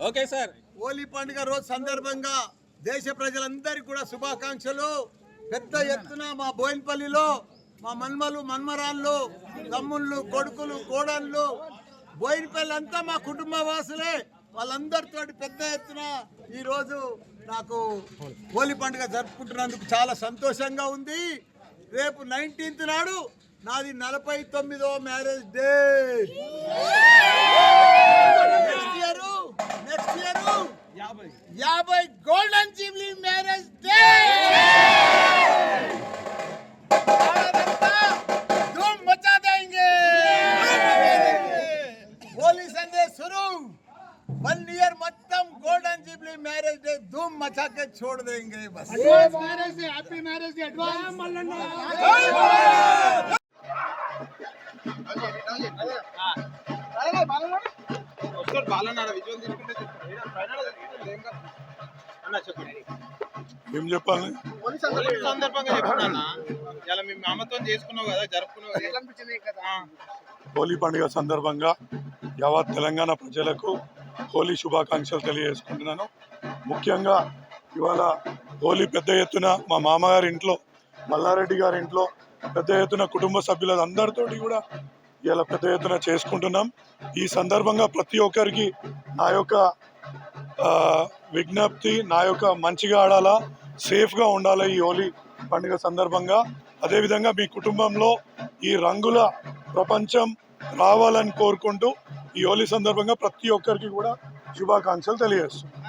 Okay sir. Holi పండుగ రోజు సందర్భంగా దేశ ప్రజలందరికీ కూడా శుభాకాంక్షలు. పెద్ద ఎత్తున మా బోయినపల్లిలో మా మన్మలు మన్మరాళ్ళు తమ్ముళ్ళు కొడుకులు కోడళ్ళు బోయినపల్లి అంతా మా కుటుంబ వాసులే. వాళ్ళందరితో పెద్ద ఎత్తున ఈరోజు నాకు హోలీ పండుగ జరుపుకుంటున్నందుకు చాలా సంతోషంగా ఉంది. రేపు 19th నాడు నాది 49వ marriage day. Next year 50 golden jubilee marriage day. ధూమ్ మचा देंगे. होली संडे शुरू 1 ईयर మొత్తం గోల్డెన్ జూబ్లీ మ్యారేజ్ డే ధూమ్ మचा के छोड़ देंगे. बस marriage day, happy marriage day advance Mallanna. ఏం చెప్పాలి? సందర్భంగా చెప్తున్నా, ఇలా మీ మామతో చేసుకున్నావు కదా, జరుపుకున్నావు కదా. హోలీ పండుగ సందర్భంగా యావత్ తెలంగాణ ప్రజలకు హోలీ శుభాకాంక్షలు తెలియజేసుకుంటున్నాను. ముఖ్యంగా ఇవాళ హోలీ పెద్ద ఎత్తున మా మామగారి ఇంట్లో మల్లారెడ్డి గారి ఇంట్లో పెద్ద ఎత్తున కుటుంబ సభ్యులందరితోటి కూడా ఇలా పెద్ద ఎత్తున చేసుకుంటున్నాం. ఈ సందర్భంగా ప్రతి ఒక్కరికి నా యొక్క విజ్ఞప్తి, నా యొక్క మంచిగా ఆడాలా, సేఫ్గా ఉండాలి ఈ హోలీ పండుగ సందర్భంగా. అదేవిధంగా మీ కుటుంబంలో ఈ రంగుల ప్రపంచం రావాలని కోరుకుంటూ ఈ హోలీ సందర్భంగా ప్రతి ఒక్కరికి కూడా శుభాకాంక్షలు తెలియజేస్తున్నాను.